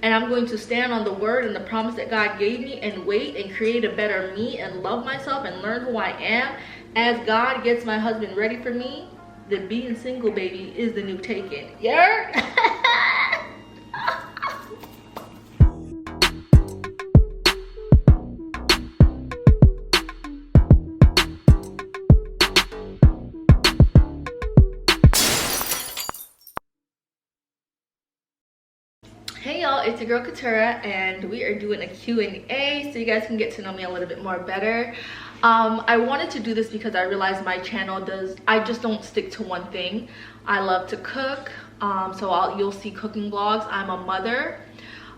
and I'm going to stand on the word and the promise that God gave me and wait and create a better me and love myself and learn who I am. As God gets my husband ready for me, the being single, baby, is the new taken. Yeah. Hey y'all, it's your girl Katura, and we are doing a Q&A so you guys can get to know me a little bit more better. I wanted to do this because I realized my channel I just don't stick to one thing. I love to cook, so you'll see cooking vlogs. I'm a mother,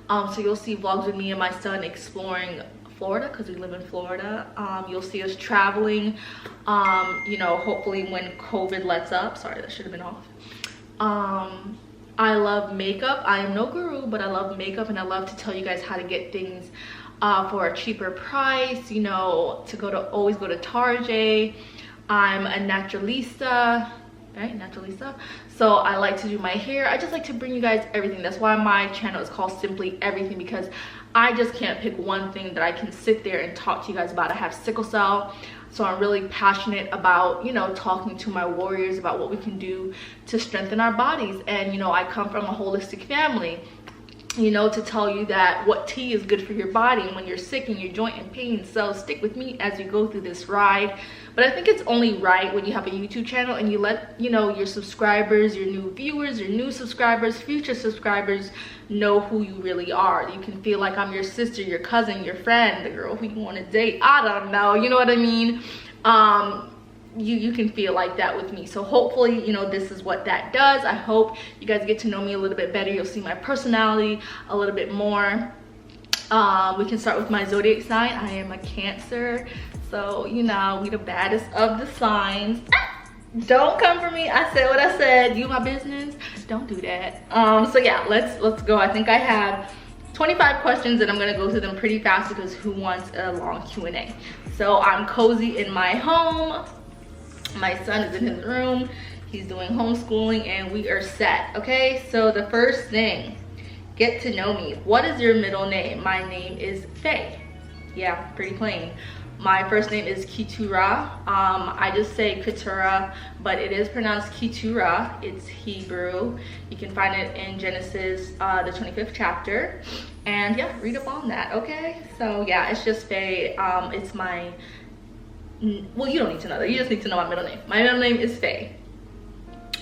so you'll see vlogs with me and my son exploring Florida because we live in Florida. You'll see us traveling, you know, hopefully when COVID lets up. Sorry, that should have been off. I love makeup. I am no guru, but I love makeup, and I love to tell you guys how to get things for a cheaper price, you know, always go to Target. I'm a naturalista, right? Naturalista. So I like to do my hair. I just like to bring you guys everything. That's why my channel is called Simply Everything, because I just can't pick one thing that I can sit there and talk to you guys about. I have sickle cell, so I'm really passionate about, you know, talking to my warriors about what we can do to strengthen our bodies. And, you know, I come from a holistic family, you know, to tell you that what tea is good for your body and when you're sick and your joint in pain. So stick with me as we go through this ride. But I think it's only right when you have a YouTube channel and you let, you know, your subscribers, your new viewers, your new subscribers, future subscribers know who you really are. You can feel like I'm your sister, your cousin, your friend, the girl who you want to date. I don't know, you know what I mean? You can feel like that with me. So hopefully, you know, this is what that does. I hope you guys get to know me a little bit better. You'll see my personality a little bit more. We can start with my zodiac sign. I am a Cancer, so you know, we the baddest of the signs. Don't come for me. I said what I said. You my business. Don't do that. So yeah, let's go. I think I have 25 questions and I'm gonna go through them pretty fast because who wants a long Q&A? So I'm cozy in my home. My son is in his room. He's doing homeschooling and we are set. Okay, so the first thing, get to know me. What is your middle name? My name is Faye. Yeah, pretty plain. My first name is Keturah. I just say Keturah, but it is pronounced Keturah. It's Hebrew. You can find it in Genesis, the 25th chapter. And yeah, read up on that, okay? So yeah, it's just Faye. It's my, well, you don't need to know that. You just need to know my middle name. My middle name is Faye.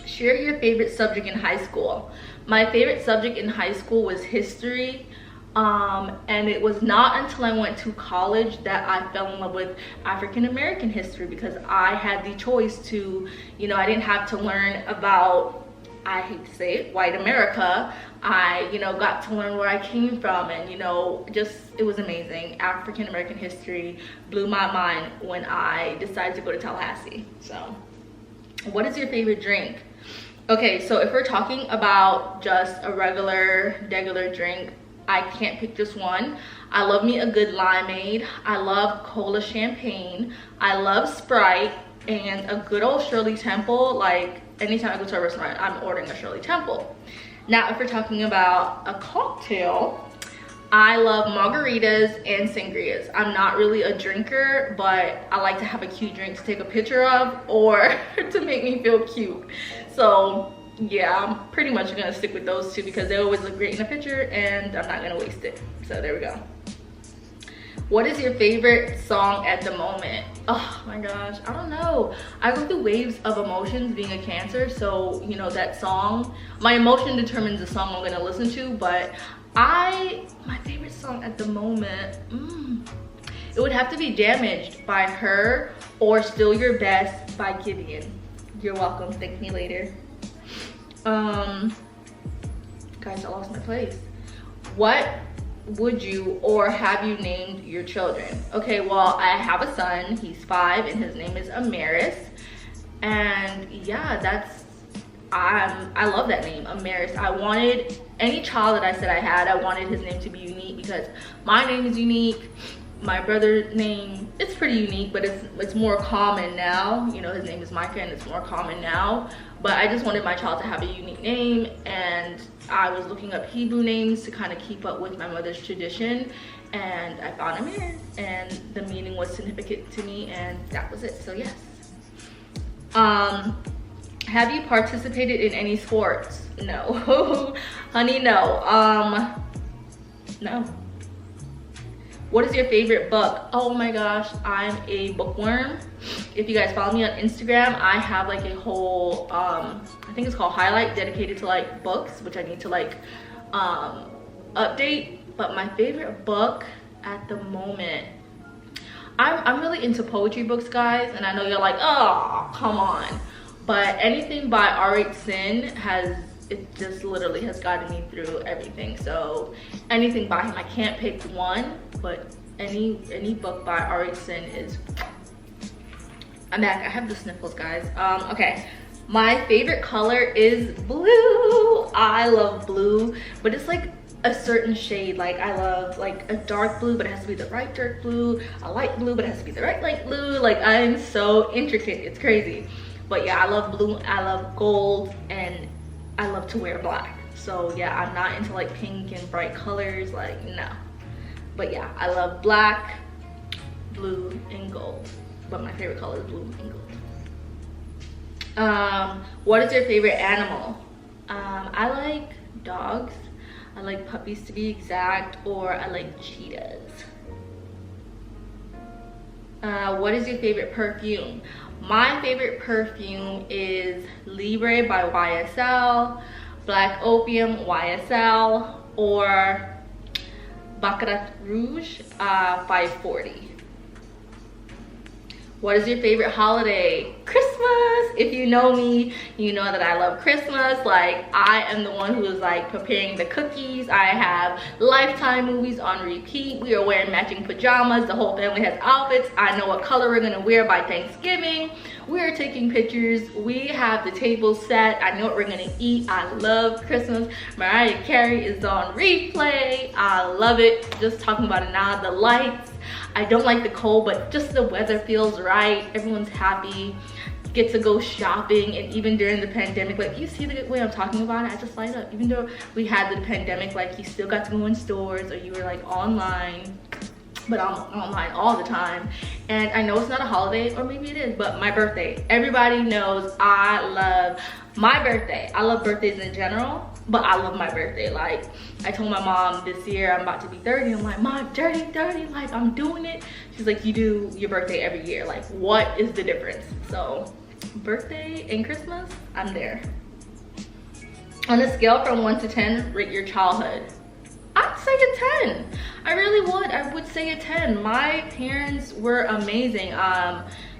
Share your favorite subject in high school. My favorite subject in high school was history. And it was not until I went to college that I fell in love with African American history, because I had the choice to, you know, I didn't have to learn about, I hate to say it, white America. I, you know, got to learn where I came from, and, you know, just, it was amazing. African American history blew my mind when I decided to go to Tallahassee. So, what is your favorite drink? Okay, so if we're talking about just a regular drink, I can't pick just one. I love me a good limeade. I love cola champagne. I love Sprite, and a good old Shirley Temple. Like, anytime I go to a restaurant, I'm ordering a Shirley Temple. Now, if we're talking about a cocktail, I love margaritas and sangrias. I'm not really a drinker, but I like to have a cute drink to take a picture of or to make me feel cute. So yeah, I'm pretty much gonna stick with those two because they always look great in a picture and I'm not gonna waste it. So there we go. What is your favorite song at the moment? Oh my gosh, I don't know. I go through waves of emotions being a Cancer, so you know, that song, my emotion determines the song I'm gonna listen to. But my favorite song at the moment, it would have to be Damaged by Her or Still Your Best by Gideon. You're welcome, thank me later. Guys, I lost my place. What would you or have you named your children? Okay, well, I have a son, he's 5, and his name is Amaris. And yeah, I love that name, Amaris. I wanted, any child that I said I had, I wanted his name to be unique because my name is unique. My brother's name, it's pretty unique, but it's more common now. You know, his name is Micah and it's more common now. But I just wanted my child to have a unique name, and I was looking up Hebrew names to kind of keep up with my mother's tradition, and I found Amir, and the meaning was significant to me, and that was it. So yes. Have you participated in any sports? No. Honey, no. No. What is your favorite book? Oh my gosh, I'm a bookworm. If you guys follow me on Instagram, I have like a whole I think it's called highlight dedicated to like books, which I need to like update. But my favorite book at the moment, I'm really into poetry books, guys, and I know you're like, oh, come on. But anything by R.H. Sin it just literally has gotten me through everything. So anything by him, I can't pick one, but any book by R.H. Sin is, I'm back. I have the sniffles, guys. Okay, my favorite color is blue. I love blue, but it's like a certain shade. Like I love like a dark blue, but it has to be the right dark blue, a light blue, but it has to be the right light blue. Like I'm so intricate, it's crazy. But yeah, I love blue, I love gold, and I love to wear black. So yeah, I'm not into like pink and bright colors, like no. But yeah, I love black, blue, and gold. But my favorite color is blue and gold. What is your favorite animal? I like dogs. I like puppies to be exact, or I like cheetahs. What is your favorite perfume? My favorite perfume is Libre by YSL, Black Opium YSL, or Baccarat Rouge 540. What is your favorite holiday? Christmas. If you know me, you know that I love Christmas. Like I am the one who is like preparing the cookies. I have Lifetime movies on repeat. We are wearing matching pajamas. The whole family has outfits. I know what color we're gonna wear by Thanksgiving. We are taking pictures. We have the table set. I know what we're gonna eat. I love Christmas. Mariah Carey is on replay. I love it. Just talking about it now. The lights. I don't like the cold, but just the weather feels right. Everyone's happy. Get to go shopping, and even during the pandemic, like you see the way I'm talking about it, I just light up. Even though we had the pandemic, like you still got to go in stores, or you were like online, but I'm online all the time. And I know it's not a holiday, or maybe it is, but my birthday. Everybody knows I love my birthday. I love birthdays in general, but I love my birthday. Like I told my mom this year I'm about to be 30. I'm like, Mom, 30, like I'm doing it. She's like, you do your birthday every year. Like what is the difference? So birthday and Christmas, I'm there. On a scale from 1 to 10, rate your childhood. I'd say a 10. I really would. I would say a 10. My parents were amazing.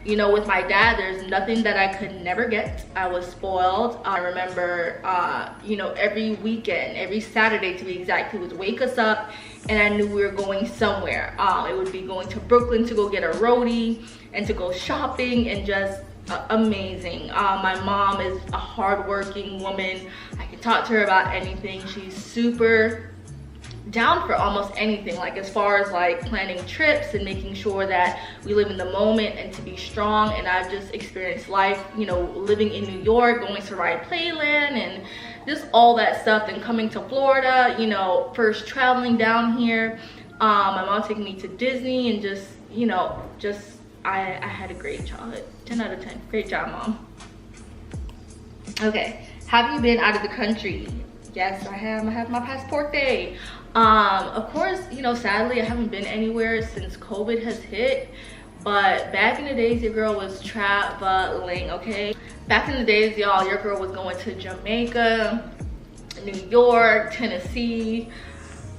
You know, with my dad, there's nothing that I could never get. I was spoiled. I remember, you know, every weekend, every Saturday to be exact, he would wake us up and I knew we were going somewhere. It would be going to Brooklyn to go get a roadie and to go shopping, and just amazing. My mom is a hardworking woman. I can talk to her about anything. She's super down for almost anything, like as far as like planning trips and making sure that we live in the moment and to be strong. And I've just experienced life, you know, living in New York, going to Ride Playland and just all that stuff, and coming to Florida, you know, first traveling down here. My mom taking me to Disney, and just, you know, just I had a great childhood. 10 out of 10. Great job, Mom. Okay, have you been out of the country? Yes, I have. I have my passport day. Of course, you know, sadly I haven't been anywhere since COVID has hit, but back in the days your girl was traveling. Okay, back in the days, y'all, your girl was going to Jamaica, New York, Tennessee,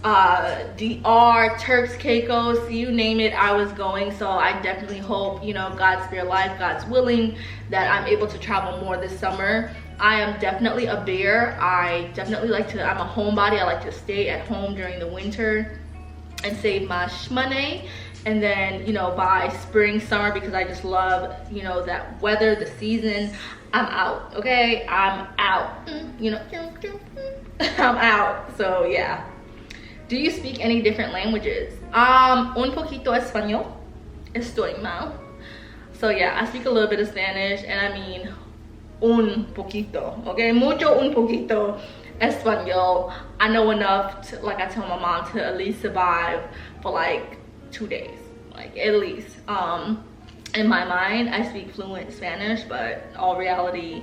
DR, Turks, Caicos, you name it, I was going. So I definitely hope, you know, God's spare life, God's willing, that I'm able to travel more this summer. I am definitely a bear. I definitely like to, I'm a homebody. I like to stay at home during the winter and save my shmoney. And then, you know, by spring, summer, because I just love, you know, that weather, the season, I'm out, okay? I'm out, you know, I'm out. So yeah. Do you speak any different languages? Un poquito español. Estoy mal. So yeah, I speak a little bit of Spanish, and I mean un poquito, okay? Mucho un poquito. Espanol. I know enough to, like I tell my mom, to at least survive for like 2 days, like at least. In my mind, I speak fluent Spanish, but all reality,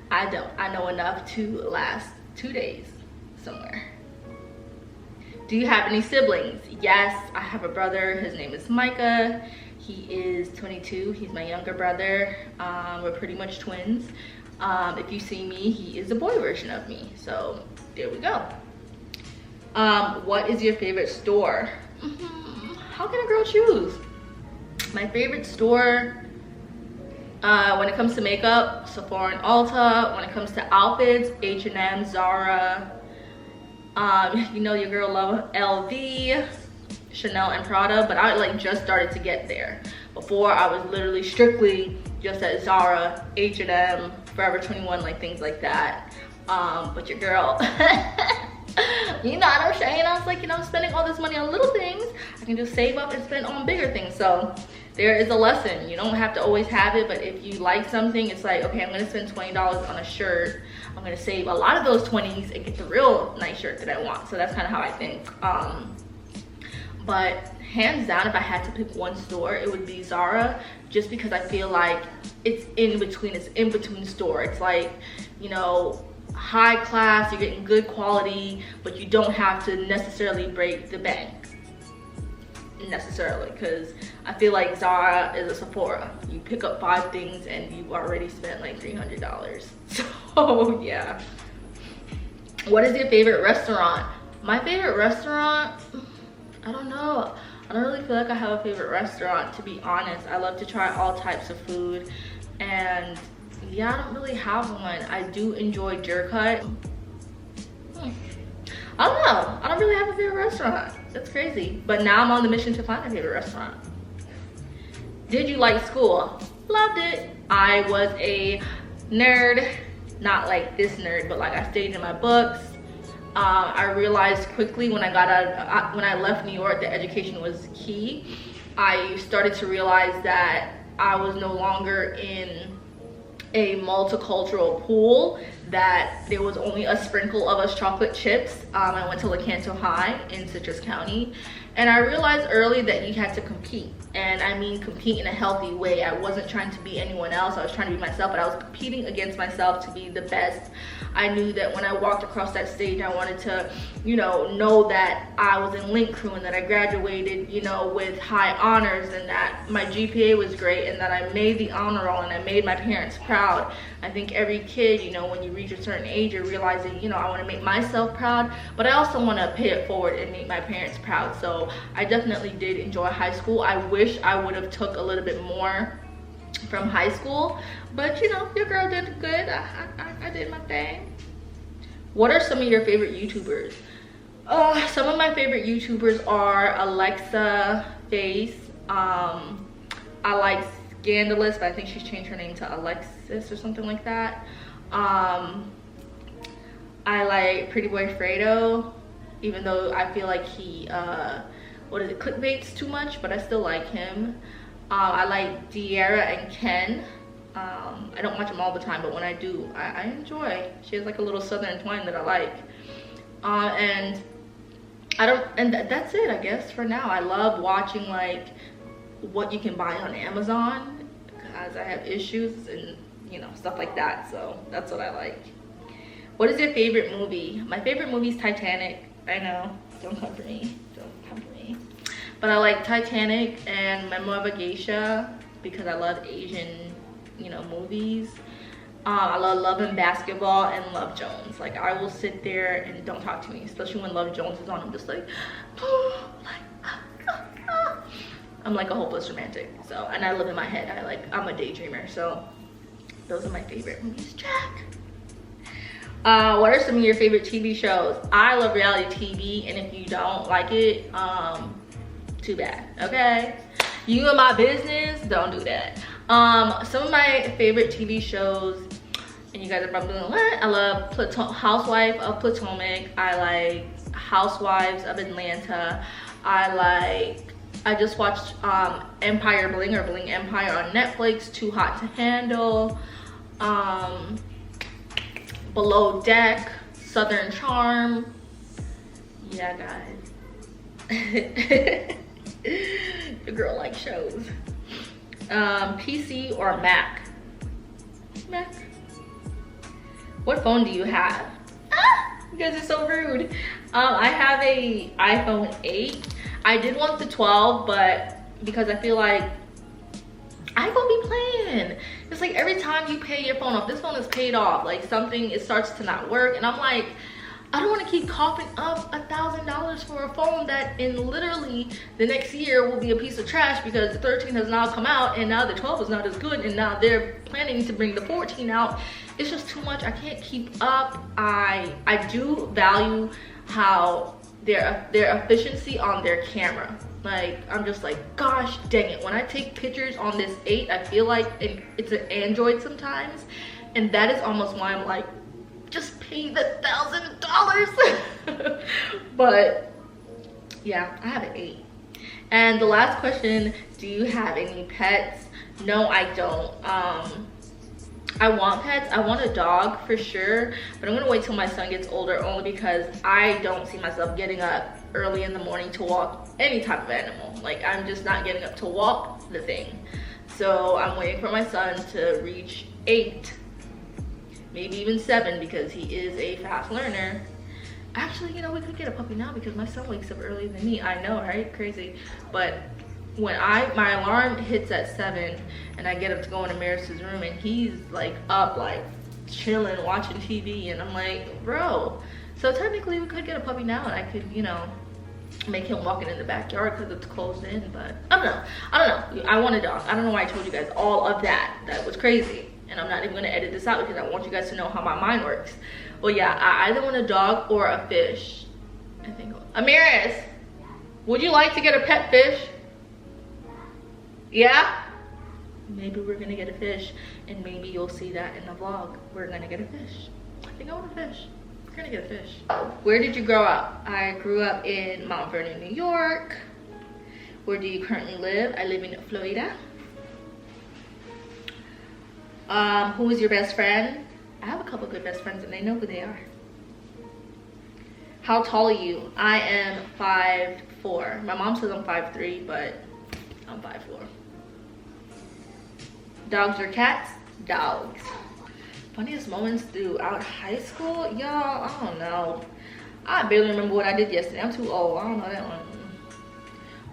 I don't. I know enough to last 2 days somewhere. Do you have any siblings? Yes, I have a brother. His name is Micah. He is 22. He's my younger brother. We're pretty much twins. If you see me, he is a boy version of me. So there we go. What is your favorite store? How can a girl choose? My favorite store, when it comes to makeup, Sephora and Ulta. When it comes to outfits, H&M, Zara. You know your girl love LV, Chanel, and Prada, but I like just started to get there. Before, I was literally strictly just at Zara, H&M, Forever 21, like things like that. But your girl, you know what I'm saying? I was like, you know, spending all this money on little things, I can just save up and spend on bigger things. So there is a lesson. You don't have to always have it, but if you like something, it's like, okay, I'm gonna spend $20 on a shirt. I'm gonna save a lot of those 20s and get the real nice shirt that I want. So that's kind of how I think. But hands down, if I had to pick one store, it would be Zara, just because I feel like it's in between store. It's like, you know, high class, you're getting good quality, but you don't have to necessarily break the bank necessarily, because I feel like Zara is a Sephora. You pick up 5 things and you already spent like $300. So yeah. What is your favorite restaurant? My favorite restaurant, I don't know. I don't really feel like I have a favorite restaurant, to be honest. I love to try all types of food, and yeah, I don't really have one. I do enjoy jerk hut. I don't know. I don't really have a favorite restaurant. That's crazy. But now I'm on the mission to find a favorite restaurant. Did you like school? Loved it. I was a nerd. Not like this nerd, but like I stayed in my books. I realized quickly when I left New York that education was key. I started to realize that I was no longer in a multicultural pool, that there was only a sprinkle of us chocolate chips. I went to LaCanto High in Citrus County, and I realized early that you had to compete. And I mean compete in a healthy way. I wasn't trying to be anyone else. I was trying to be myself, but I was competing against myself to be the best. I knew that when I walked across that stage, I wanted to, you know that I was in Link Crew and that I graduated, you know, with high honors, and that my GPA was great, and that I made the honor roll, and I made my parents proud. I think every kid, you know, when you reach a certain age, you're realizing, you know, I want to make myself proud, but I also want to pay it forward and make my parents proud. So I definitely did enjoy high school. I wish I would have took a little bit more from high school, but you know, your girl did good. I did my thing. What are some of your favorite YouTubers? Some of my favorite YouTubers are Alexa Face. I like Scandalous, but I think she's changed her name to Alexis or something like that. I like Pretty Boy Fredo, even though I feel like he clickbaits too much, but I still like him. I like De'Ara and Ken. I don't watch them all the time, but when I do, I enjoy. She has like a little southern twang that I like. That's it, I guess, for now. I love watching like what you can buy on Amazon, because I have issues and, you know, stuff like that. So that's what I like. What is your favorite movie? My favorite movie is Titanic. I know, don't come for me, don't come for me. But I like Titanic and Memoir of a Geisha because I love Asian, you know, movies. I love Love and Basketball and Love Jones. Like, I will sit there and don't talk to me, especially when Love Jones is on. I'm just like, I'm like a hopeless romantic. So, and I live in my head. I'm a daydreamer. So those are my favorite movies. Jack. What are some of your favorite TV shows? I love reality TV, and if you don't like it, too bad, okay? You in my business, don't do that. Some of my favorite TV shows, and you guys are probably like, what? I love Housewife of Potomac. I like Housewives of Atlanta. I just watched Empire Bling or Bling Empire on Netflix, Too Hot to Handle. Below Deck, Southern charm. Yeah, guys. The girl likes shows. PC or Mac? Mac. What phone do you have? Ah, you guys are so rude. I have a iPhone 8. I did want the 12, but because I feel like iPhone be playing. It's like every time you pay your phone off, this phone is paid off, like something, it starts to not work, and I'm like, I don't want to keep coughing up $1,000 for a phone that in literally the next year will be a piece of trash because the 13 has now come out and now the 12 is not as good, and now they're planning to bring the 14 out. It's just too much. I can't keep up. I do value how their efficiency on their camera. Like, I'm just like, gosh dang it, when I take pictures on this 8, I feel like it's an Android sometimes, and that is almost why I'm like, just pay the $1,000. But yeah, I have an 8. And the last question, do you have any pets? No, I don't. I want pets. I want a dog for sure, but I'm gonna wait till my son gets older, only because I don't see myself getting up early in the morning to walk any type of animal. Like, I'm just not getting up to walk the thing. So I'm waiting for my son to reach 8, maybe even 7, because he is a fast learner. Actually, you know, we could get a puppy now because my son wakes up earlier than me. I know, right? Crazy. But when my alarm hits at 7 and I get up to go into Maris's room and he's like up, like chilling, watching TV, and I'm like, bro. So technically we could get a puppy now, and I could, you know, make him walking in the backyard because it's closed in. But I don't know. I want a dog. I don't know why I told you guys all of that. That was crazy. And I'm not even gonna edit this out because I want you guys to know how my mind works. Well, yeah, I either want a dog or a fish. I think. Amaris, would you like to get a pet fish? Yeah? Maybe we're gonna get a fish, and maybe you'll see that in the vlog. We're gonna get a fish. I think I want a fish. We're gonna get a fish. Where did you grow up? I grew up in Mount Vernon, New York. Where do you currently live? I live in Florida. Who is your best friend? I have a couple good best friends and they know who they are. How tall are you? I am 5'4". My mom says I'm 5'3", but I'm 5'4". Dogs or cats? Dogs. Funniest moments throughout high school? Y'all, I don't know. I barely remember what I did yesterday. I'm too old. I don't know that one.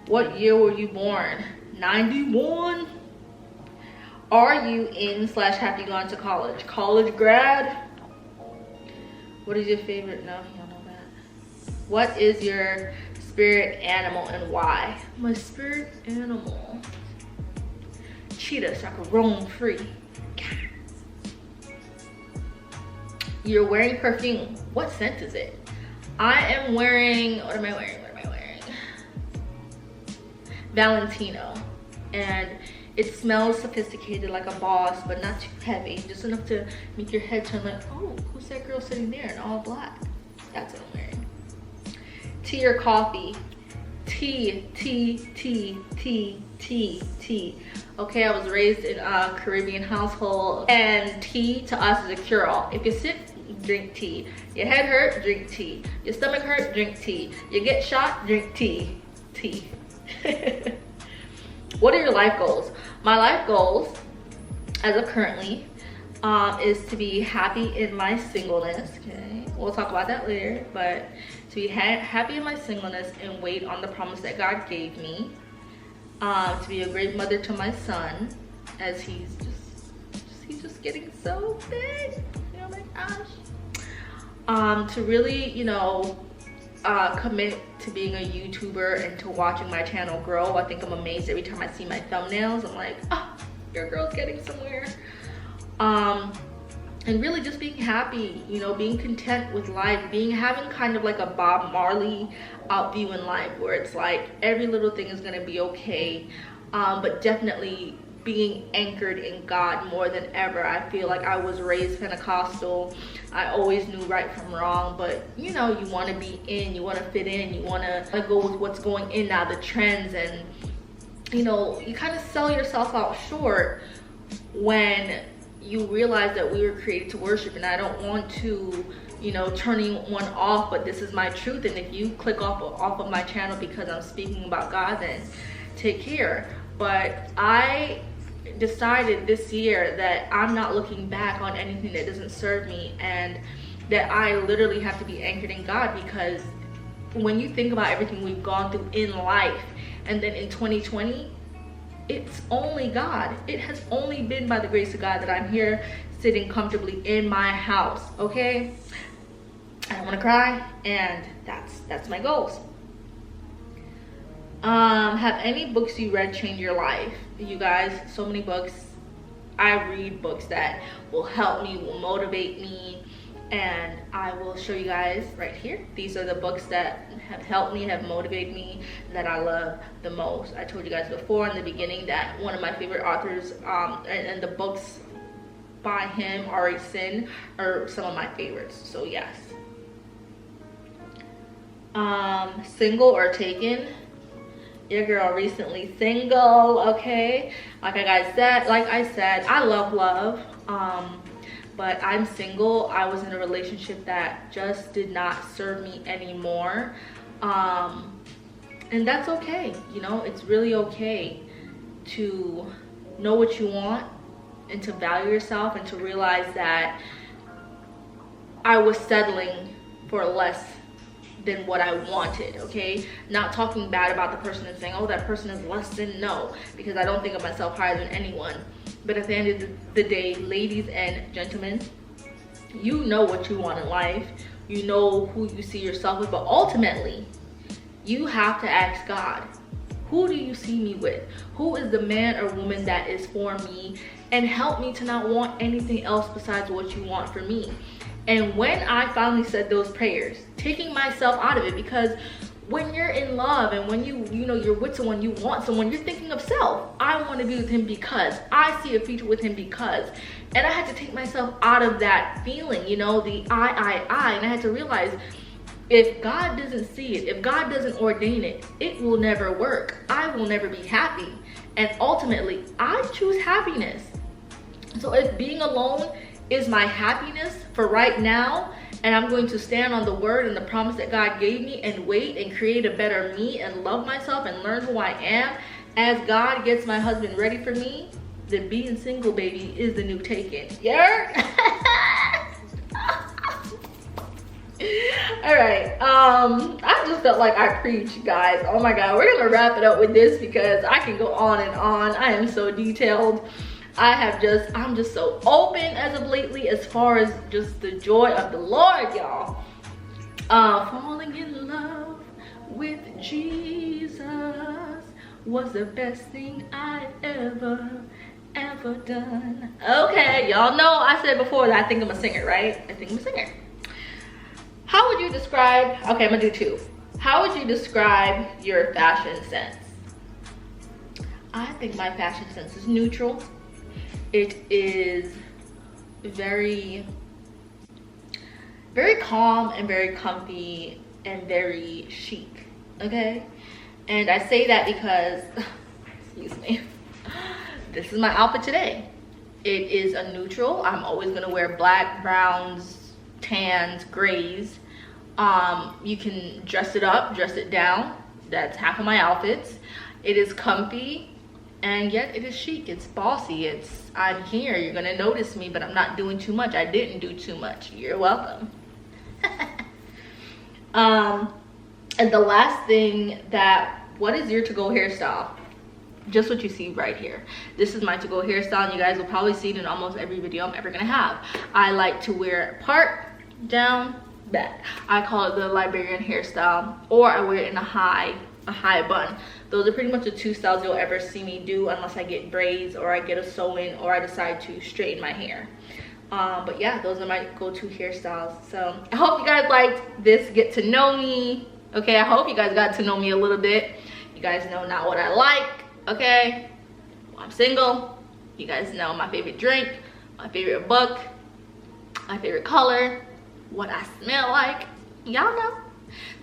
What year were you born? 91. Are you in/have you gone to college? College grad? What is your favorite? No, you don't know that. What is your spirit animal and why? My spirit animal, cheetah, so I can roam free. You're wearing perfume. What scent is it? I am wearing, what am I wearing? Valentino. And it smells sophisticated, like a boss, but not too heavy. Just enough to make your head turn like, oh, who's that girl sitting there in all black? That's what I'm wearing. Tea or coffee? Tea. Okay, I was raised in a Caribbean household, and tea to us is a cure-all. If you're sick, drink tea. Your head hurt, drink tea. Your stomach hurt, drink tea. You get shot, drink tea. Tea. What are your life goals? My life goals, as of currently, is to be happy in my singleness. Okay, we'll talk about that later, but to be happy in my singleness and wait on the promise that God gave me. To be a great mother to my son, as he's just getting so big. Oh my gosh. To really, you know, commit to being a YouTuber and to watching my channel grow. I think I'm amazed every time I see my thumbnails. I'm like, oh, your girl's getting somewhere. And really just being happy, you know, being content with life, having kind of like a Bob Marley view in life, where it's like every little thing is gonna be okay, but definitely being anchored in God more than ever. I feel like I was raised Pentecostal. I always knew right from wrong, but you know, you want to be in, you want to fit in, you want to go with what's going in now, the trends, and you know, you kind of sell yourself out short when you realize that we were created to worship. And I don't want to, you know, turning one off, but this is my truth. And if you click off of my channel because I'm speaking about God, then take care. But I decided this year that I'm not looking back on anything that doesn't serve me, and that I literally have to be anchored in God. Because when you think about everything we've gone through in life, and then in 2020, it's only God. It has only been by the grace of God that I'm here sitting comfortably in my house, okay? I don't want to cry, and that's my goals. Have any books you read change your life? You guys, so many books. I read books that will help me, will motivate me, and I will show you guys right here. These are the books that have helped me, have motivated me, that I love the most. I told you guys before in the beginning that one of my favorite authors, and the books by him, R.A. Sin, are some of my favorites. So yes. Single or taken? Your girl recently single, okay? Like I said, I love love, but I'm single. I was in a relationship that just did not serve me anymore, and that's okay. You know, it's really okay to know what you want and to value yourself, and to realize that I was settling for less than what I wanted, okay? Not talking bad about the person and saying, oh, that person is less than, no, because I don't think of myself higher than anyone. But at the end of the day, ladies and gentlemen, you know what you want in life. You know who you see yourself with, but ultimately, you have to ask God, who do you see me with? Who is the man or woman that is for me? And help me to not want anything else besides what you want for me. And when I finally said those prayers, taking myself out of it, because when you're in love and when you know you're with someone, you want someone, you're thinking of self. I want to be with him because I see a future with him because. And I had to take myself out of that feeling, you know, the I. And I had to realize, if God doesn't see it, if God doesn't ordain it, it will never work. I will never be happy. And ultimately, I choose happiness. So if being alone is my happiness for right now, and I'm going to stand on the word and the promise that God gave me, and wait and create a better me and love myself and learn who I am as God gets my husband ready for me, then being single, baby, is the new taken. Yeah. All right, I just felt like I preached, guys. Oh my God, we're gonna wrap it up with this because I can go on and on. I am so detailed. I'm just so open as of lately, as far as just the joy of the Lord, y'all. Falling in love with Jesus was the best thing I ever done. Okay, y'all know I said before that I think I'm a singer, right? I think I'm a singer. How would you describe, okay, I'm gonna do two. How would you describe your fashion sense? I think my fashion sense is neutral. It is very, very calm and very comfy and very chic, okay? And I say that because, excuse me, this is my outfit today. It is a neutral. I'm always gonna wear black, browns, tans, grays. You can dress it up, dress it down. That's half of my outfits. It is comfy. And yet it is chic, it's bossy, I'm here, you're gonna notice me, but I'm not doing too much. I didn't do too much, you're welcome. And the last thing, what is your to-go hairstyle? Just what you see right here. This is my to-go hairstyle, and you guys will probably see it in almost every video I'm ever gonna have. I like to wear it part, down, back. I call it the librarian hairstyle, or I wear it in a high bun. Those are pretty much the two styles you'll ever see me do, unless I get braids or I get a sew-in or I decide to straighten my hair. But yeah, those are my go-to hairstyles. So I hope you guys liked this get to know me. Okay, I hope you guys got to know me a little bit. You guys know now what I like. Okay, well, I'm single. You guys know my favorite drink, my favorite book, my favorite color, what I smell like. Y'all know.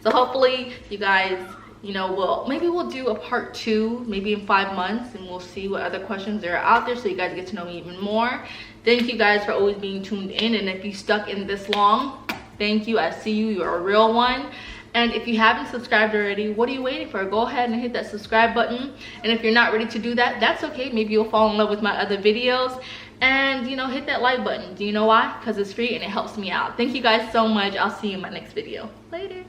So hopefully you guys, you know, maybe we'll do a part 2 maybe in 5 months, and we'll see what other questions there are out there so you guys get to know me even more. Thank you guys for always being tuned in, and if you stuck in this long, thank you. I see you. You're a real one. And if you haven't subscribed already, what are you waiting for? Go ahead and hit that subscribe button. And if you're not ready to do that, that's okay. Maybe you'll fall in love with my other videos. And, you know, hit that like button. Do you know why? Because it's free and it helps me out. Thank you guys so much. I'll see you in my next video. Later.